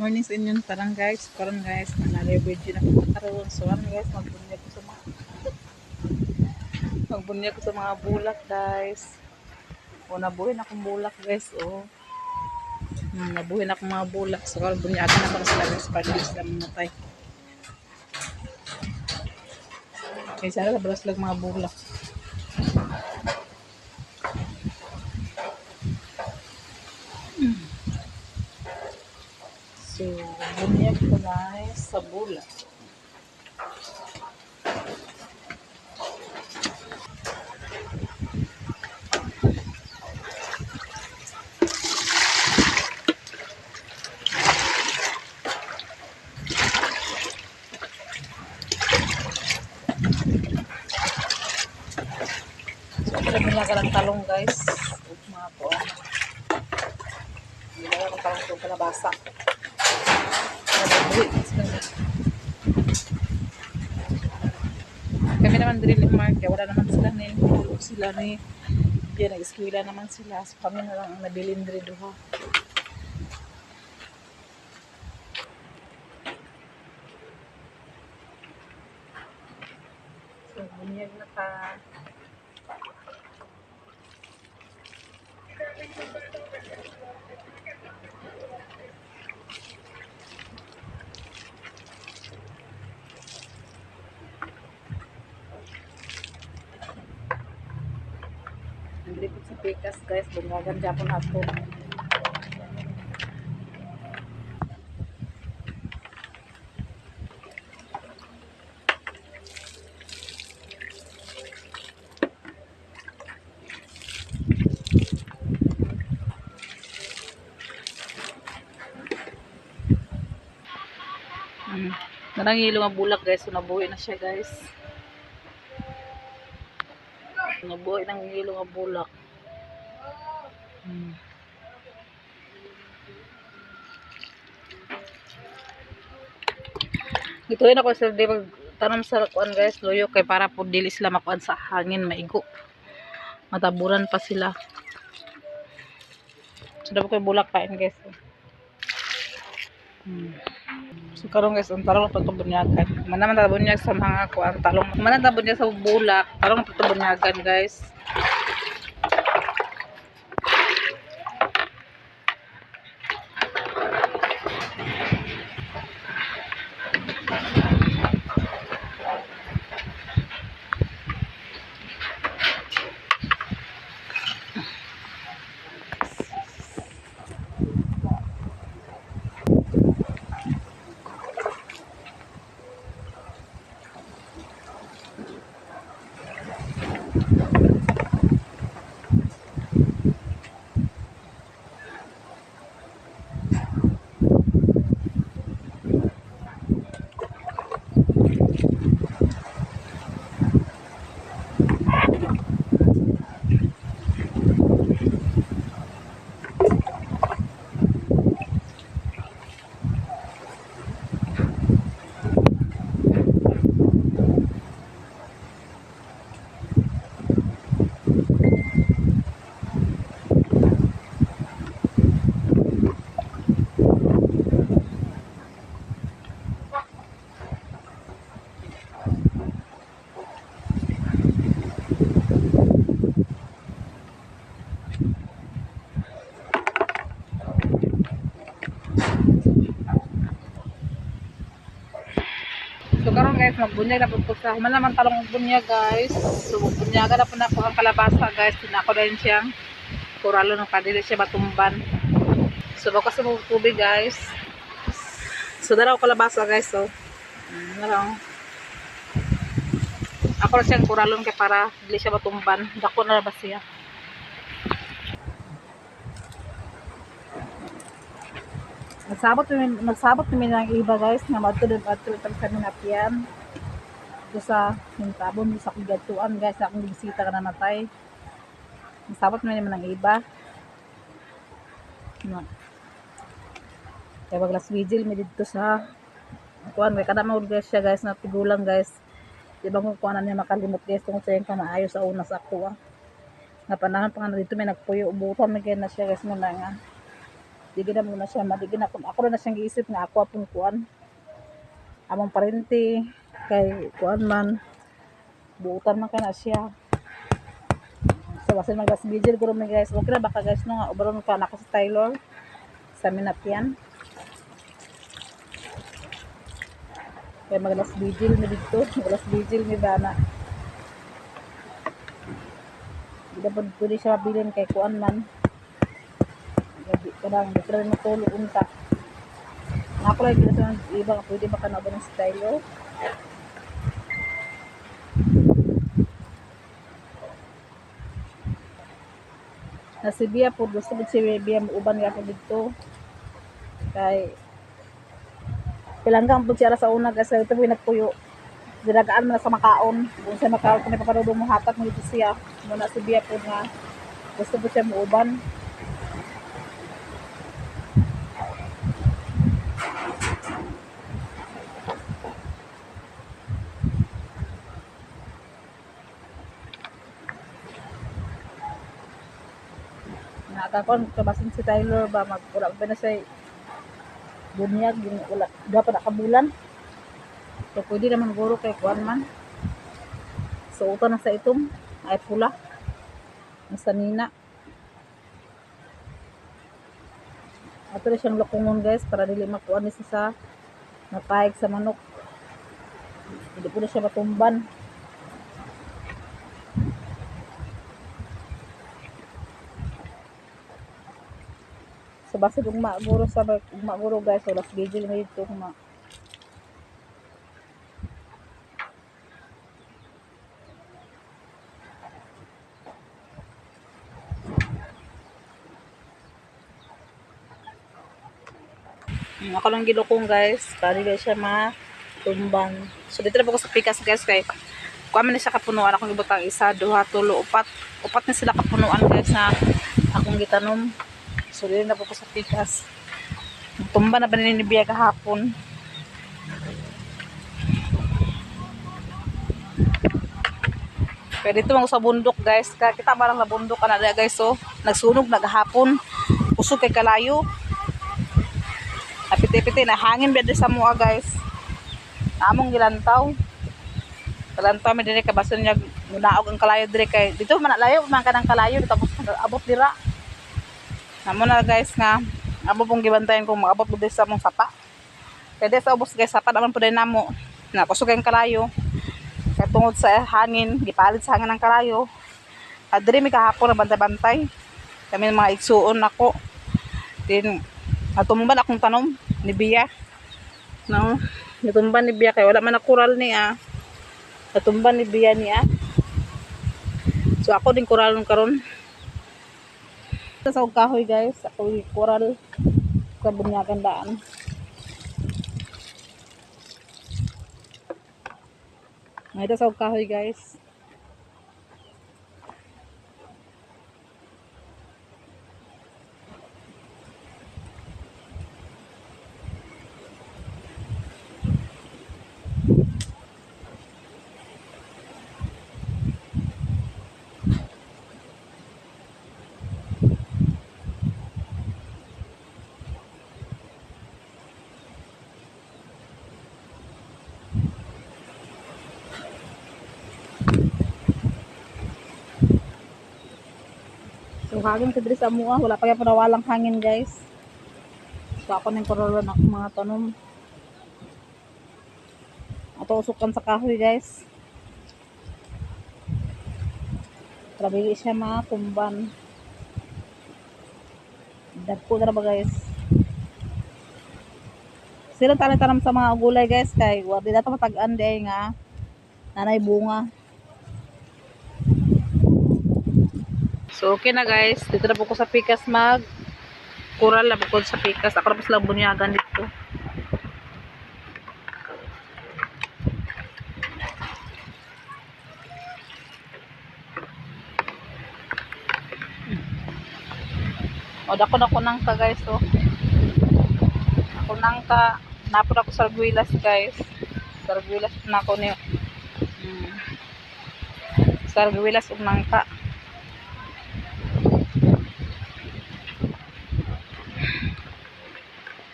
Morning sa inyong tarang guys. Karon guys, nana-leverage na ko karon. So ano guys, magbunyag ko sa mga bulak guys. O nabuhin akong bulak guys. O nabuhin akong mga bulak. So karon bunyagan na ko sila guys para hindi sila mamatay. Kaya sana labas lang mga bulak. So bunyag ko guys sa bulak. Binyaga lang talong guys. Mga po. Binyaga lang talong itong kalabasa. Kami naman drilling market. Wala naman sila ni yan, nag-eskwela naman sila. So kami na lang ang nabilin dito ha. So bunyag na ka. Nandito sa pikas guys, bunyagan Japon ato. Narangilo nga bulak guys, so nabuhay na siya guys. Nabuhay ng hilo nga bulak. Ituin ako sa di tanam sa kuan guys, loyo kay para po dili sila makuan sa hangin maigo. Mataburan pa sila. So dapat ko bulak kain guys. So karon guys, ang talong pa ito bunyagan. Manaman ta bunyag sa mga kuan talong. Manaman ta bunyag sa bulak, talong pa ito bunyagan guys. So karon guys, magbunyag na po sa human naman talong bunyag guys. So bunyaga na po na ako ang kalabasa guys. Tinako na rin siyang kuralo ng kadili siya matumban. So baka sa tubig guys. So daraw kalabasa guys. So daraw. Ako na siyang kuralon kay para dili siya matumban. Dako na ba siya. Nagsabot namin ng iba guys nga matulog kami na piyan. Ito sa hintabon sa kigatuan guys, akong bisita ka namatay. Nagsabot namin ng iba. No. Kaya wag last vigil mi dito sa kuan kay kada mawag guys siya guys na tigulang guys. Di ba kung kuan na niya makalimot guys tungod sa yung kamaayo sa una sa ako. Nga panahon pa nga dito may nagpuyo ubutan may kaya na siya guys muna nga. Digi na muna siya, madigi na ako na siyang giisip nga ako apong kuan. Among parente kay kuan man buutan man kana siya. So basin mag-gas vigil guro mi guys. Okay na baka guys no nga obaron ka na ko sa Taylor sa Minatian. Kaya mag-gas vigil mi dito, mag-gas vigil mi bana. Di dapat pwede siya mabilin kay kuan man. Kadang different mo tulog unta. Ako lang gila sa iba nga pwede baka na ba ng stylo. Na si Bia po, gusto po si Bia uban nga po dito. Kay pilanggang po siya sa una kasi ito po yung nagpuyo. Dinagaan mo na sa makaon. Kung siya makaon, kung may paparodo mo hatak mo dito siya. Muna si Bia po nga gusto po siya muuban. Nakakon kabasin si Tyler ba magula ba na sa bunyag wala dapat nakabulan. So pwede naman guro kay kuan man. So utan na sa itom ay pula. Sa nina. Ato rin siyang lokongon guys para dili makuan ni sa napahig sa manok. Hindi po na siya matumban. So basta ugma guro guys, so last vigil na dito kuma. Ako lang gilukong guys, para guys siya matumban. So dito na po ko sa pikas guys kay kuha man na siya kapunuan akong ibutang isa, duha, tulo, upat. Upat na sila kapunuan guys na akong gitanom. So dito na po ko sa pikas. Tumba na ba ni Bia kahapon? Kaya dito mga sa bundok guys. Kita ba lang na bundok ka na guys so. Nagsunog, naghapon. Usog kay kalayo. Napiti-piti na hangin ba sa mua guys. Among gilantaw. Kalantaw mi dire kabason niya munaog ang kalayo dire kay dito man layo man kanang kalayo tapos abot dira. Namo na guys nga amo pong gibantayan kung maabot mo sa mong sapa. Kaya sa ubos guys sapa naman po din namo. Nakusog ang kalayo. Kaya tungod sa hangin, gipalit sa hangin ng kalayo. Adri mi kahapon na bantay-bantay. Kami mga igsuon nako. Din natumban akong tanom ni Bia. No, natumban ni Bia kay wala man nakural niya. Natumban ni Bia niya. So ako din kuralon karon. Sa kahoy guys, ako coral kabunyagan daan. Ito sa kahoy guys. So hangin kadiri sa mua, wala pa gyud walang hangin guys. So ako ning korolon ako mga tanom. Ato usukan sa kahoy guys. Trabi siya matumban. Dagko na ba guys? Sila tanam sa mga gulay guys kay wa di dato matag-an di nga nanay bunga. So okay na guys, dito na po ko sa pikas mag kural na bukod sa pikas. Ako na po sila bunyagan dito. O dako na ko nang ka guys so. Ako nang ka napod ako sa Arguilas guys. Sa Arguilas na ako niyo. Sa Arguilas ug nangka.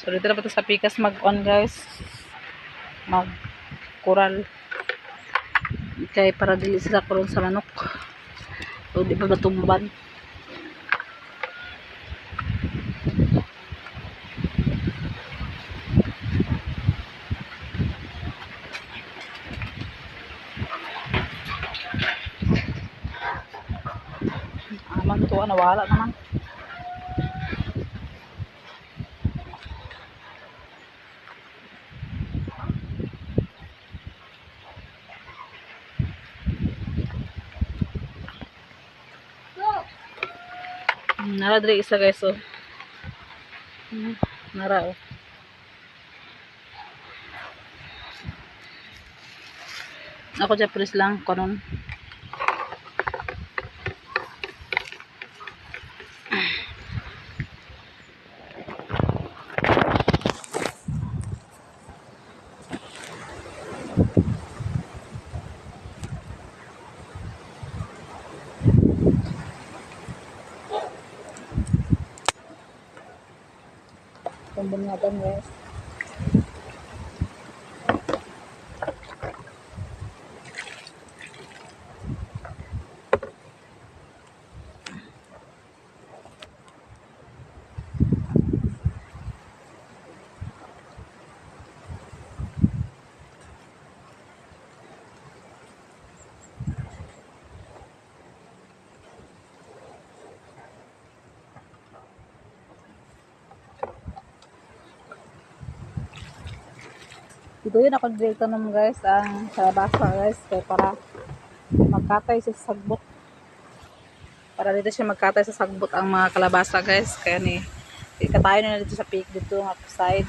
So dito na pa to sa pikas mag-on guys. Mag kural. Kay para dili sila kuron sa manok. O di pa matumban. Aman to, nawala naman. Nara diri isa guys oh. Nara oh. Ako dyan pulis lang kanon. Pembunyadan guys. Ito yun ako dito naman guys ang kalabasa guys kaya para magkatay sa sagbot. Para dito siya magkatay sa sagbot ang mga kalabasa guys. Kaya ni ikatayo na dito sa peak dito ng side.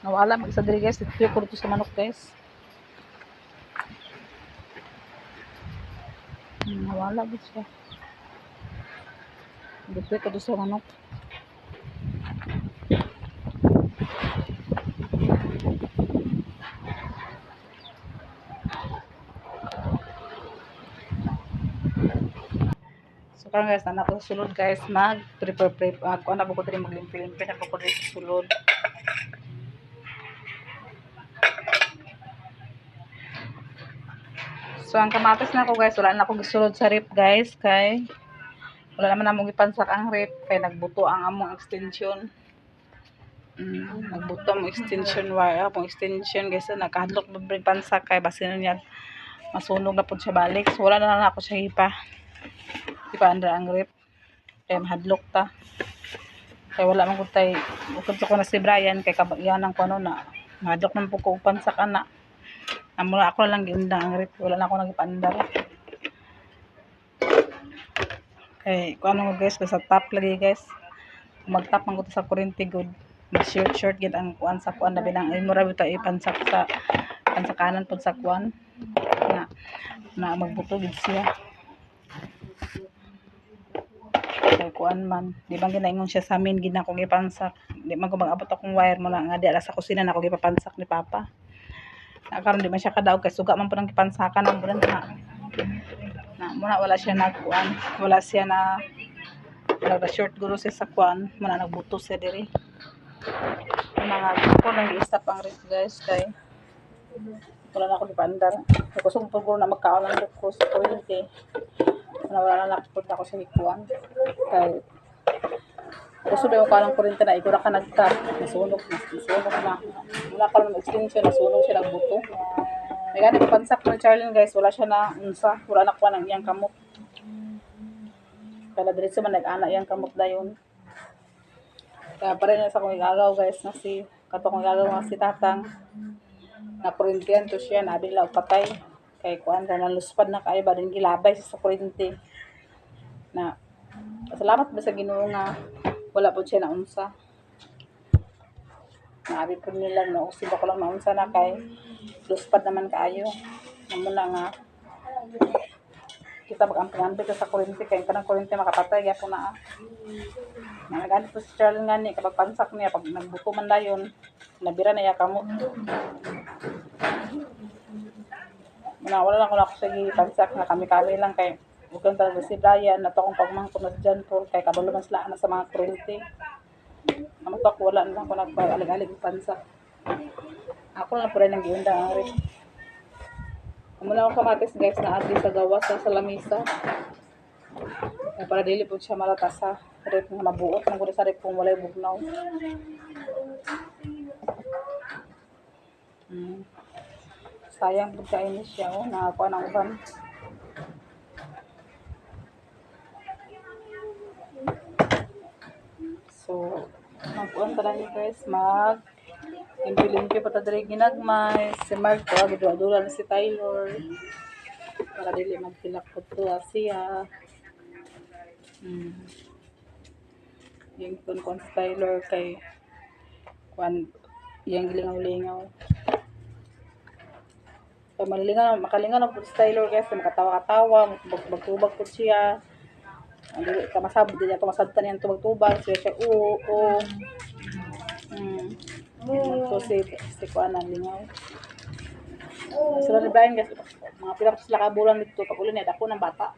Nawala mag-isa diri guys. Dito yung kurto sa manok guys. Nawala dito siya. Dito yung kurto sa manok. So karon guys, anak ko sulod guys, mag-prepare ako na ko diri maglimpy-limpy na ko diri sa sulod. So ang kamatis na ko guys, wala na ako gisulod sa rip guys kay wala naman among gipansak ang rip kay nagbuto ang among extension. Nagbuto ang extension wire, among extension guys, nakahadlok bibig pansak kay basin niya masunog na pud siya balik. So wala na ako siya ipaandar ang rip kaya mahadlok ta kaya wala man ko tay ukod ko na si Brian kay kabagyan ng kuno na mahadlok man po ko pansak ana amula ako lang giundang ang rip wala na ako nagipaandar kay kuno guys sa top lagi guys magtap man ko sa kuryente good mag short gid ang kuan sa kuan labi nang imo ra bitaw ipansak sa pansakanan pud sa kuan na magbuto gid siya. Kay kuan man di bang ginaingon siya sa amin gid na ko gipansak di man ko mag-abot akong wire mo na nga di sa kusina na ko gipapansak ni papa na karon di man siya kadaog kay suga man pud ang gipansakan ang bulan na muna wala siya nagkuan wala siya na short guro siya sa kuan muna nagbuto siya diri mga ko nang i-stop ang rip guys kay wala na ako gipaandar kay kusog pud na magkaon ang rip ko sa kuryente wala na nakapod ako sa hikuan kay gusto ba yung kalang kuryente na igura ka nagtap nasunog na wala ka lang extension nasunog siya nagbuto may gani papansak na Charlene guys wala siya na unsa wala na kuha ng iyang kamot kaya diretso man nag-ana iyang kamot dayon kaya pa rin sa kong igagaw guys na si kato kong igagaw nga si tatang na kuryentehan to siya nabi nila patay kay kuan ra naluspad na kay ba din gilabay sa kuryente na salamat ba sa Ginoo nga wala po siya na unsa naabi po nila no usib ako lang na unsa na kay luspad naman kaayo namuna nga kita mag-amping-amping sa kuryente kay kanang kuryente makapatay gyapon na nagani po si Charles nga ni kapag pansak niya pag nagbuto man dayon nabira na iya kamot wala lang ko na ako sa gipansak na kami-kami lang kay huwag talaga si Brian na to kung pagmangkot na dyan po kay kabalo man sila na sa mga kuryente tubak wala na ako nagpaalig-alig pansa. Ako na pala nang giunda ang rin. Muna ako kamatis guys na ati sa gawas sa lamisa. Para dili po siya malatas sa rep nga mabuot ng sa rep kung walay bugnaw. Sayang po siya ini siya nakakuha ng uban. So, magpuan pa lang guys, limpyo-limpyo pa ta diri ginagmay. Si Mark to, gidula na si Taylor. Para dili magpilak po to siya. Yung kon si Taylor kay yung gilingaw-lingaw. So, makalingan na po si Taylor guys, makatawa-katawa, magtubag po siya. Dili ka masabot din ato masabtan niyan tubag-tubag siya oo. So si kuan ang lingaw. Sila ni Brian guys, mga pila sila ka bulan dito pag ulan niya dako ng bata.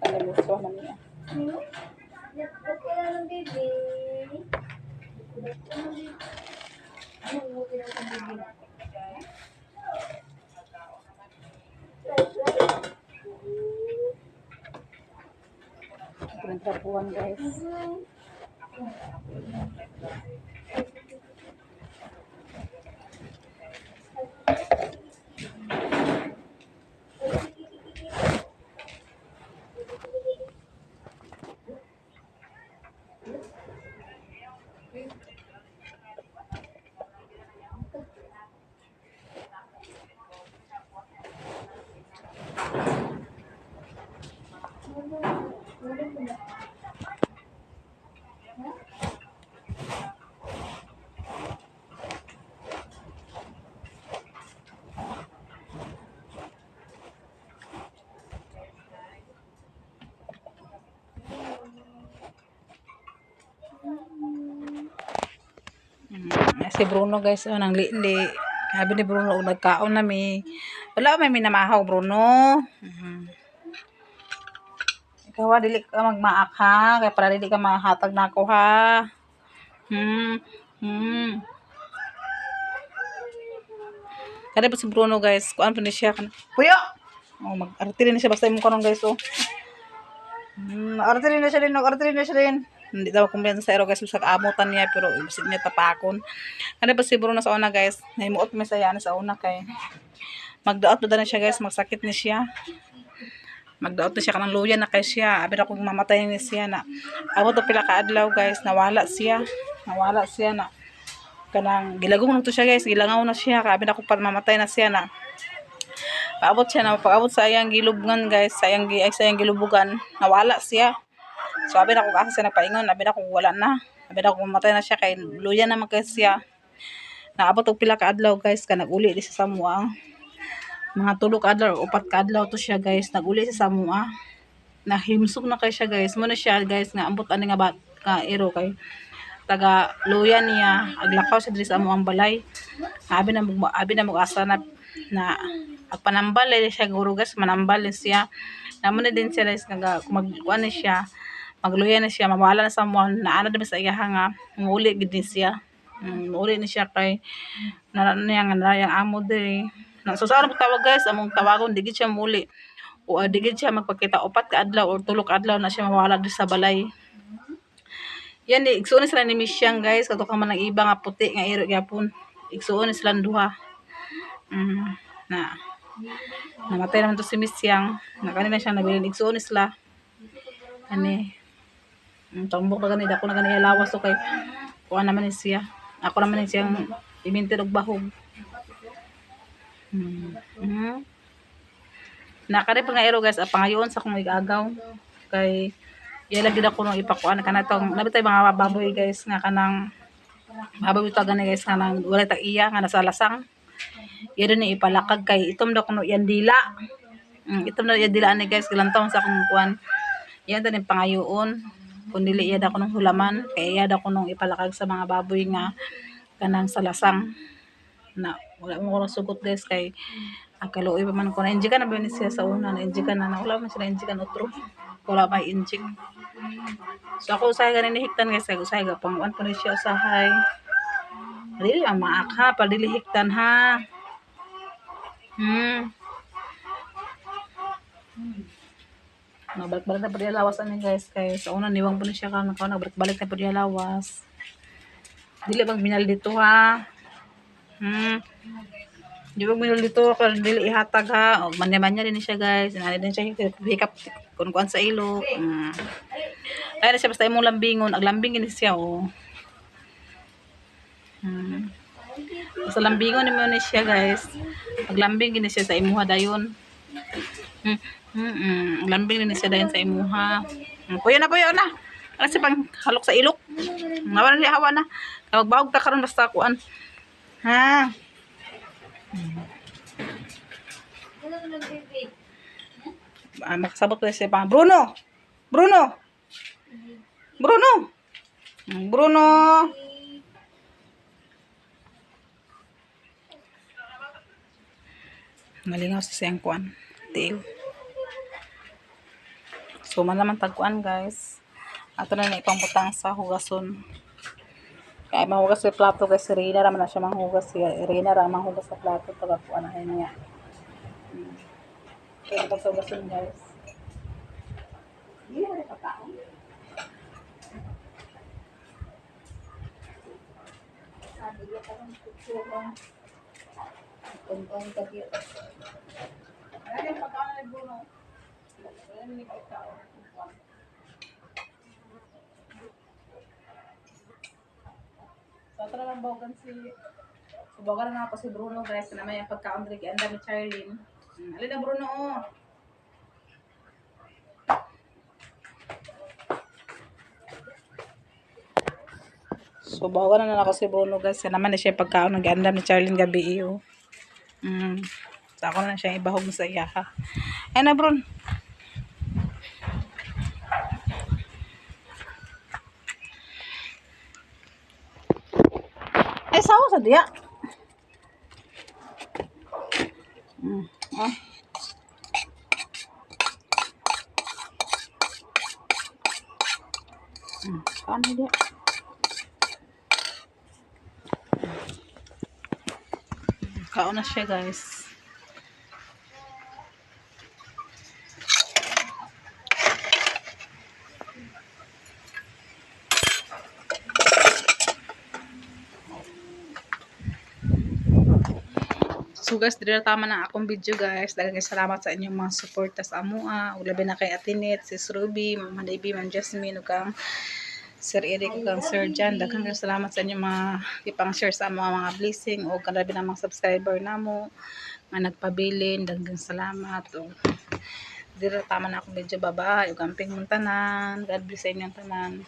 Ano gusto man niya. Trapuan guys. Si Bruno guys, nang li. Sabi ni Bruno, nagkaon na mi. Wala may minamahaw, Bruno. Ikaw dili ka magmaak ha, kaya para dili ka mahatag na ako ha. Kada po si Bruno guys, kuan po ni siya. Puyo! Mag-artili na siya, basta yung kanon guys artili na siya din. Hindi daw kumbiyan sa ero guys, sa kaamutan niya, pero ibig niya tapakon. Kada po si Bruno sa una guys, naimuot may sayaan sa una kay magdaot ba na siya guys, magsakit ni siya. Magdaot na siya kanang luya na kay siya. Abi na kung mamatay ni siya na. Amo to pila ka adlaw guys, nawala siya na kanang gilagong na to siya guys, gilangaw na siya. Abi na kung mamatay na siya na. Paabot sa ayang gilubngan guys, sayang gilubugan, nawala siya. So abi na kung asa siya nagpaingon, abi na kung wala na. Abi na kung mamatay na siya kay luya na man kay siya. Naabot og pila ka adlaw guys, ka naguli di sa Samua. Mga 3 ka adlaw, 4 ka adlaw to siya guys, naguli sa Samua. Nahimsog na kay siya guys. Mo na siya guys nga ambot ani nga ka ero kay taga luya niya, aglakaw siya diri sa amuang balay. Abi na mag-asa na agpanambal siya guro guys, manambal siya. Namo na din siya guys nga magkuan ni siya. Magluya na siya, mawala na sa mo na ano din sa iya nga muli gid ni siya. Muli ni siya kay niya nga yang amo diri. So sa ano tawag guys, among tawagon digid siya muli. O digid siya magpakita 4 ka adlaw or 3 ka adlaw na siya mawala diri sa balay. Yan di igsuon sila ni Misyang guys, kadto ka man ang iba nga puti nga iro gyapon. Igsuon sila duha. Namatay naman to si Misyang. Na kanina siya nabilin igsuon sila. Ani tambok na ganito, ako na ganito lawas so kay kuha naman ni siya. Ako naman ni siyang imintin og bahog. Nakari pa nga ero guys, pangayoon sa kong igagaw. Kay yala gid ako nung ipakuan kanatong nabitay mga baboy guys nga kanang baboy ta gani guys kanang wala ta iya nga nasa lasang. Iya ni ipalakag kay itom daw kuno yan dila. Itom na yan dila ni guys gilantaw sa akong kuan. Yan din pangayoon. Kung dili iya daw ko nung hulaman, kaya iya daw ko nung ipalakag sa mga baboy nga kanang salasang na wala mo ko sugot guys kay Ang kaluoy pa man ko na injikan na ba ni siya sa una na injikan na wala man sila injikan otro. Wala pa injik. So ako usahay ganin ni hiktan guys, usahay ga panguan ko ni siya usahay. Dili ang maakha, padili hiktan ha. Nabalik-balik na po diya lawas ani guys kay sa una niwang po na siya karon nabalik-balik na po diya lawas. Dili bang minal dito ha. Di ba minul dito kung dili ihatag ha. O manya-manya din siya guys. Inali din siya hikap kung kuan sa ilo. Kaya na siya basta imong lambingon. Aglambing ini siya o. Sa lambingon ni mo ni siya guys. Aglambing gini siya sa imuha dayon. Lambing din siya dayon sa imuha. Puyo na. Kasi pang halok sa ilok. Nawa na hawa na. Magbahog ka karon basta kuan. Ha. Makasabot ko siya pa. Bruno. Malingaw sa siyang kuan. Tiil. So man naman tagkuan guys. Ato na ipang butang sa hugason. Kaya mahugas sa plato guys. Si Rina raman na siya manghugas. Si Rina raman manghugas sa plato. Tagakuan na niya. Kaya ito sa hugason guys. Hindi na rin pagkaon. Sabi niya parang kutsura. Kuntong katiyo. Ano yung pagkaon na Bruno? Ano yung pagkaon? So, ito naman bawagan bawagan na ako si Bruno guys na may pagkaon dali kay anda ni Charlene. Alin na Bruno oh. So, bawagan na ako si Bruno guys. Yan naman na siya pagkaon ng ganda ni Charlene gabi iyo. So, ako na siya ibahog sa iya ha. Ayan na Bruno. Ay, sawa sa diya. Ano dia? Kaon na siya guys. So guys, dito tama na akong video guys. Daghang salamat sa inyong mga suporta sa amoa. Ug labi na kay Atinit, Sis Ruby, Mama Davy, Ma'am Jasmine, ug kang Sir Eric, ug kang Sir Jan. Daghang salamat sa inyong mga ipang-share sa mga blessing ug labi na mga subscriber namo nga nagpabilin. Daghang salamat. Ug dito tama na akong video. Bye-bye. Ug amping mong tanan. God bless sa inyong tanan.